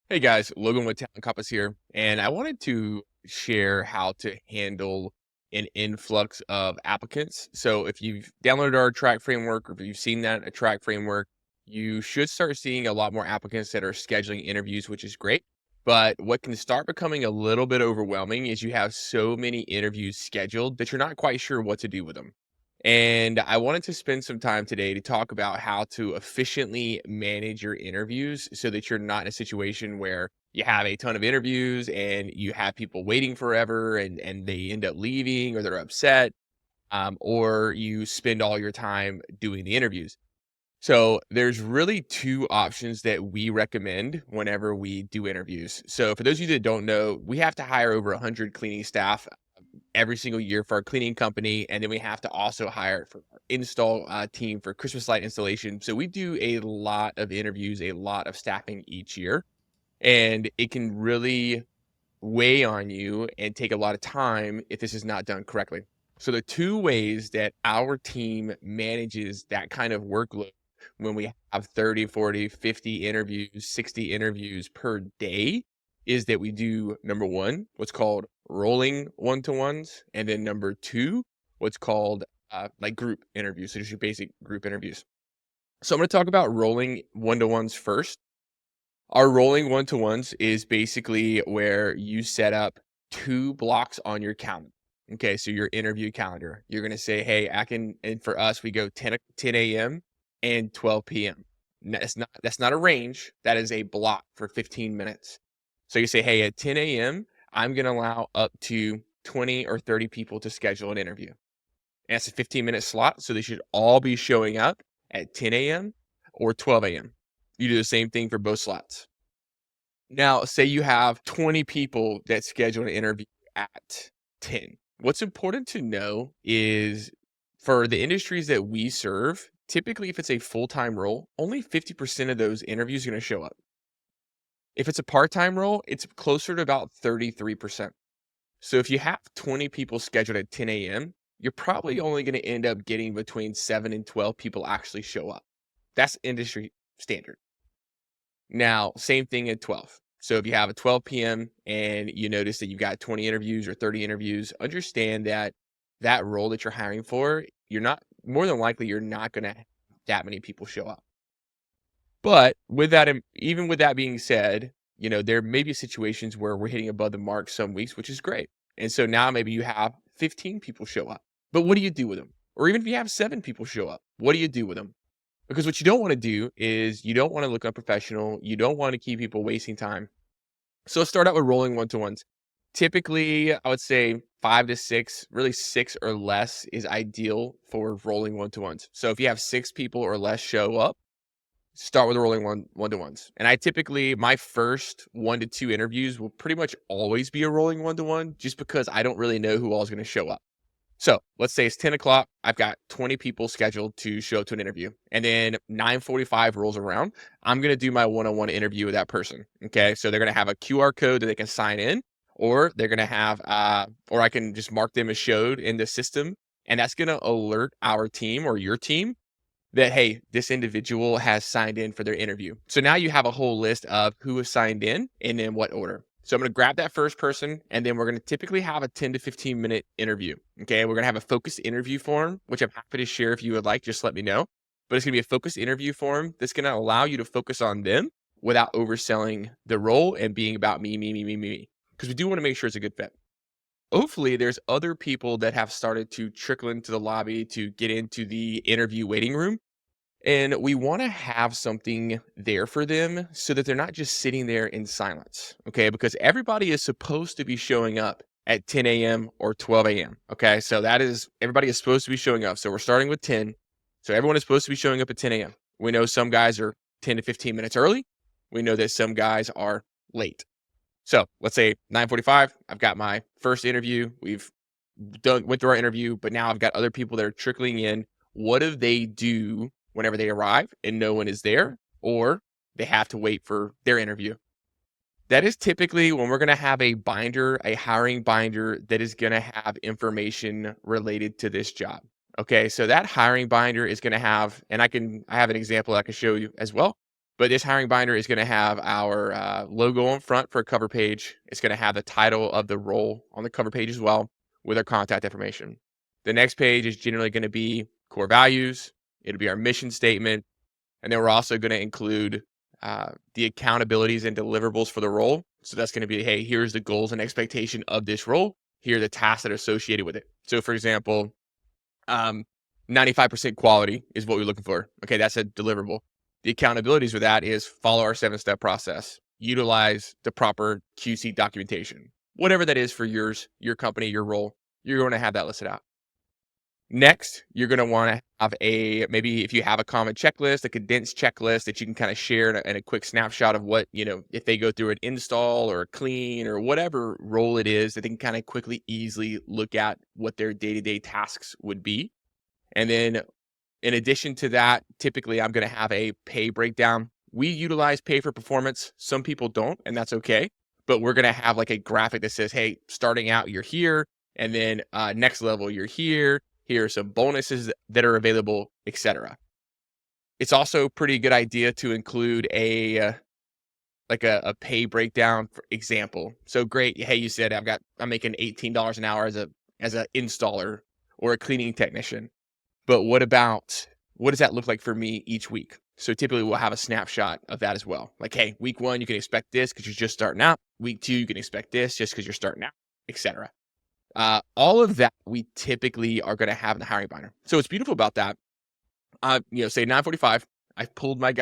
Hey guys, Logan with Talent Compass here, and I wanted to share how to handle an influx of applicants. So, if you've downloaded our track framework or if you've seen that a track framework, you should start seeing a lot more applicants that are scheduling interviews, which is great. But what can start becoming a little bit overwhelming is you have so many interviews scheduled that you're not quite sure what to do with them. And I wanted to spend some time today to talk about how to efficiently manage your interviews so that you're not in a situation where you have a ton of interviews and you have people waiting forever and they end up leaving or they're upset, or you spend all your time doing the interviews. So there's really two options that we recommend whenever we do interviews. So for those of you that don't know, we have to hire over 100 cleaning staff every single year for our cleaning company, and then we have to also hire for our install team for Christmas light installation. So we do a lot of interviews, a lot of staffing each year, and it can really weigh on you and take a lot of time if this is not done correctly. So the two ways that our team manages that kind of workload when we have 30, 40, 50 interviews, 60 interviews per day is that we do number one, what's called rolling one-to-ones, and then number two, what's called like group interviews. So just your basic group interviews. So I'm going to talk about rolling one-to-ones first. Our rolling one-to-ones is basically where you set up 2 blocks on your calendar. Okay, so your interview calendar. You're gonna say, "Hey, I can," and for us, we go 10 a.m. and 12 p.m. That's not a range. That is a block for 15 minutes. So you say, "Hey, at 10 a.m., I'm gonna allow up to 20 or 30 people to schedule an interview." And it's a 15-minute slot, so they should all be showing up at 10 a.m. or 12 a.m. You do the same thing for both slots. Now, say you have 20 people that schedule an interview at 10. What's important to know is for the industries that we serve, typically if it's a full-time role, only 50% of those interviews are going to show up. If it's a part-time role, it's closer to about 33%. So if you have 20 people scheduled at 10 a.m., you're probably only going to end up getting between 7 and 12 people actually show up. That's industry standard. Now, same thing at 12. So if you have a 12 p.m. and you notice that you've got 20 interviews or 30 interviews, understand that that role that you're hiring for, you're not more than likely you're not going to have that many people show up. But with that, even with that being said, there may be situations where we're hitting above the mark some weeks, which is great. And so now maybe you have 15 people show up. But what do you do with them? Or even if you have 7 people show up, what do you do with them? Because what you don't want to do is you don't want to look unprofessional. You don't want to keep people wasting time. So let's start out with rolling one-to-ones. Typically, I would say 5 to 6, really 6 or less is ideal for rolling one-to-ones. So if you have 6 people or less show up, start with rolling one-to-ones. And I typically, my first 1 to 2 interviews will pretty much always be a rolling one-to-one just because I don't really know who all is going to show up. So let's say it's 10 o'clock. I've got 20 people scheduled to show up to an interview. And then 9:45 rolls around. I'm going to do my one-on-one interview with that person. Okay. So they're going to have a QR code that they can sign in, or they're going to have, or I can just mark them as showed in the system. And that's going to alert our team or your team that, hey, this individual has signed in for their interview. So now you have a whole list of who has signed in and in what order. So I'm going to grab that first person, and then we're going to typically have a 10 to 15-minute interview. Okay. We're going to have a focused interview form, which I'm happy to share if you would like, just let me know. But it's going to be a focused interview form that's going to allow you to focus on them without overselling the role and being about me, me, me, me, me. Because we do want to make sure it's a good fit. Hopefully, there's other people that have started to trickle into the lobby to get into the interview waiting room. And we want to have something there for them so that they're not just sitting there in silence. Okay. Because everybody is supposed to be showing up at 10 a.m. or 12 a.m. Okay. So everybody is supposed to be showing up. So we're starting with 10. So everyone is supposed to be showing up at 10 a.m. We know some guys are 10 to 15 minutes early. We know that some guys are late. So let's say 9:45. I've got my first interview. Went through our interview, but now I've got other people that are trickling in. What do they do whenever they arrive and no one is there, or they have to wait for their interview? That is typically when we're going to have a binder, a hiring binder that is going to have information related to this job. Okay, so that hiring binder is going to have, and I have an example I can show you as well. But this hiring binder is going to have our logo on front for a cover page. It's going to have the title of the role on the cover page as well with our contact information. The next page is generally going to be core values. It'll be our mission statement. And then we're also going to include the accountabilities and deliverables for the role. So that's going to be, hey, here's the goals and expectation of this role. Here are the tasks that are associated with it. So for example, 95% quality is what we're looking for. Okay, that's a deliverable. The accountabilities for that is follow our 7-step process, utilize the proper QC documentation, whatever that is for yours, your company, your role, you're going to have that listed out. Next, you're going to want to have maybe if you have a common checklist, a condensed checklist that you can kind of share in a quick snapshot of what, if they go through an install or a clean or whatever role it is, that they can kind of quickly, easily look at what their day-to-day tasks would be. And then in addition to that, typically I'm going to have a pay breakdown. We utilize pay for performance. Some people don't, and that's okay. But we're going to have like a graphic that says, hey, starting out, you're here. And then next level, you're here. Here are some bonuses that are available, etc. It's also a pretty good idea to include a pay breakdown for example. So great. Hey, you said I'm making $18 an hour as a installer or a cleaning technician. But what does that look like for me each week? So typically we'll have a snapshot of that as well. Like, hey, week 1, you can expect this because you're just starting out. Week 2, you can expect this just because you're starting out, etc. All of that we typically are going to have in the hiring binder. So what's beautiful about that, say 9:45, I've pulled my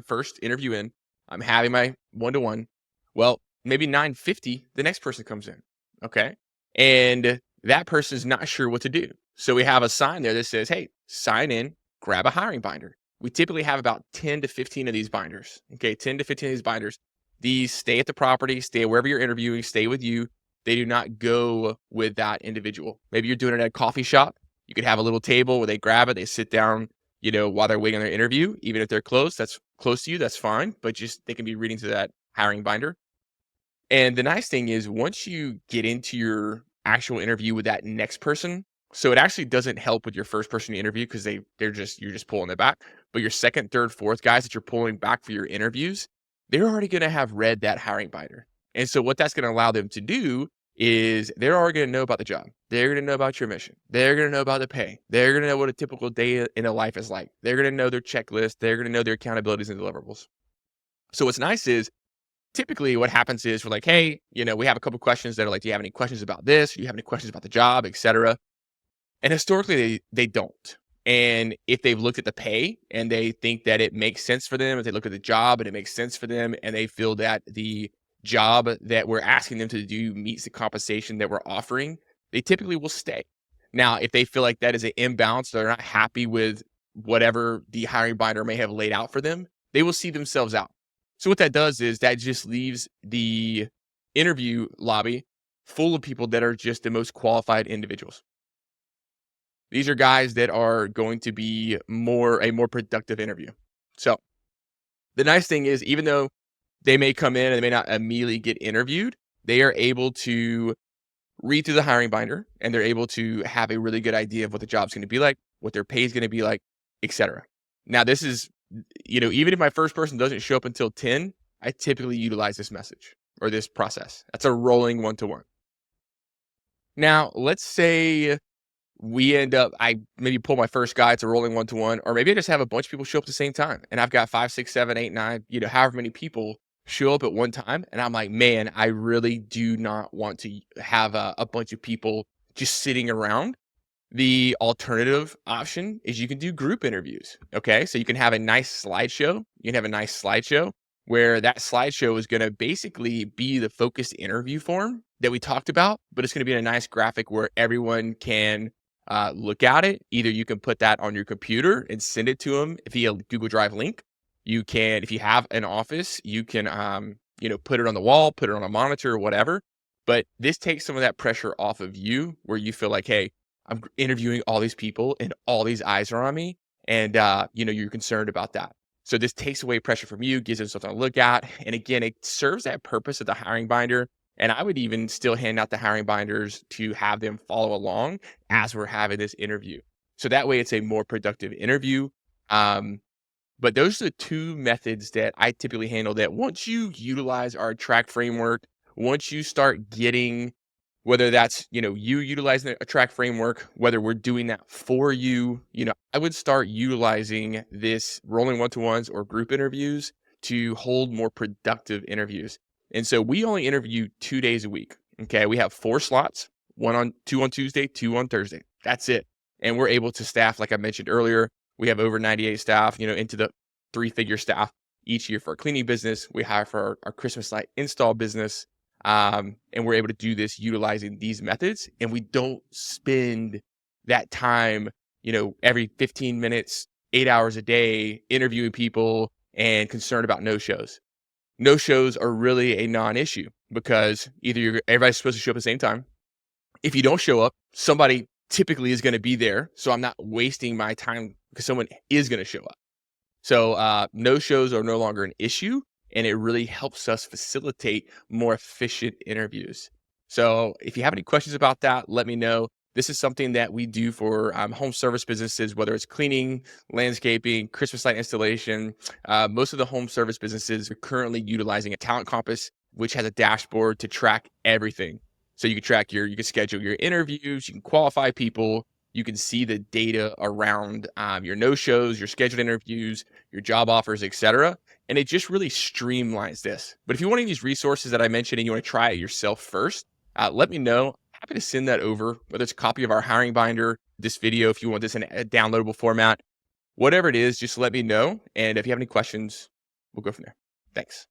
first interview in. I'm having my 1-to-1. Well, maybe 9:50, the next person comes in. Okay. And that person's not sure what to do. So we have a sign there that says, hey, sign in, grab a hiring binder. We typically have about 10 to 15 of these binders. Okay, 10 to 15 of these binders. These stay at the property, stay wherever you're interviewing, stay with you. They do not go with that individual. Maybe you're doing it at a coffee shop. You could have a little table where they grab it, they sit down, while they're waiting on their interview. Even if they're close to you, that's fine. But just they can be reading to that hiring binder. And the nice thing is once you get into your actual interview with that next person, so it actually doesn't help with your first person you interview because you're just pulling it back. But your second, third, fourth guys that you're pulling back for your interviews, they're already going to have read that hiring binder. And so what that's going to allow them to do is they're already going to know about the job. They're going to know about your mission. They're going to know about the pay. They're going to know what a typical day in a life is like. They're going to know their checklist. They're going to know their accountabilities and deliverables. So what's nice is typically what happens is we're like, hey, we have a couple questions that are like, do you have any questions about this? Do you have any questions about the job, etc.? And historically, they don't. And if they've looked at the pay and they think that it makes sense for them, if they look at the job and it makes sense for them, and they feel that the job that we're asking them to do meets the compensation that we're offering, they typically will stay. Now, if they feel like that is an imbalance, they're not happy with whatever the hiring binder may have laid out for them, they will see themselves out. So what that does is that just leaves the interview lobby full of people that are just the most qualified individuals. These are guys that are going to be a more productive interview. So the nice thing is, even though they may come in and they may not immediately get interviewed, they are able to read through the hiring binder and they're able to have a really good idea of what the job's going to be like, what their pay is going to be like, etc. Now, this is, even if my first person doesn't show up until 10, I typically utilize this message or this process. That's a rolling 1-to-1. Now, let's say we end up, I maybe pull my first guy, it's a rolling 1-to-1, or maybe I just have a bunch of people show up at the same time and I've got 5, 6, 7, 8, 9, however many people show up at one time. And I'm like, man, I really do not want to have a bunch of people just sitting around. The alternative option is you can do group interviews. Okay. So you can have a nice slideshow. You can have a nice slideshow where that slideshow is going to basically be the focused interview form that we talked about, but it's going to be in a nice graphic where everyone can look at it. Either you can put that on your computer and send it to them via Google Drive link. You can, if you have an office, you can, put it on the wall, put it on a monitor or whatever. But this takes some of that pressure off of you where you feel like, hey, I'm interviewing all these people and all these eyes are on me. And, you're concerned about that. So this takes away pressure from you, gives them something to look at. And again, it serves that purpose of the hiring binder. And I would even still hand out the hiring binders to have them follow along as we're having this interview. So that way it's a more productive interview. But those are the two methods that I typically handle that once you utilize our track framework, once you start getting, whether that's, you utilizing a track framework, whether we're doing that for you, I would start utilizing this rolling one-to-ones or group interviews to hold more productive interviews. And so we only interview 2 days a week. Okay. We have 4 slots, two on Tuesday, 2 on Thursday. That's it. And we're able to staff, like I mentioned earlier, we have over 98 staff, into the 3-figure staff each year for our cleaning business. We hire for our Christmas light install business. And we're able to do this utilizing these methods. And we don't spend that time, every 15 minutes, 8 hours a day interviewing people and concerned about no-shows. No-shows are really a non-issue because either everybody's supposed to show up at the same time. If you don't show up, somebody typically is going to be there. So I'm not wasting my time because someone is going to show up. So no-shows are no longer an issue, and it really helps us facilitate more efficient interviews. So if you have any questions about that, let me know. This is something that we do for home service businesses, whether it's cleaning, landscaping, Christmas light installation. Most of the home service businesses are currently utilizing a talent compass, which has a dashboard to track everything. So you can schedule your interviews, you can qualify people, you can see the data around your no-shows, your scheduled interviews, your job offers, etc. And it just really streamlines this. But if you want any of these resources that I mentioned and you want to try it yourself first, let me know. Happy to send that over, whether it's a copy of our hiring binder, this video, if you want this in a downloadable format, whatever it is, just let me know. And if you have any questions, we'll go from there. Thanks.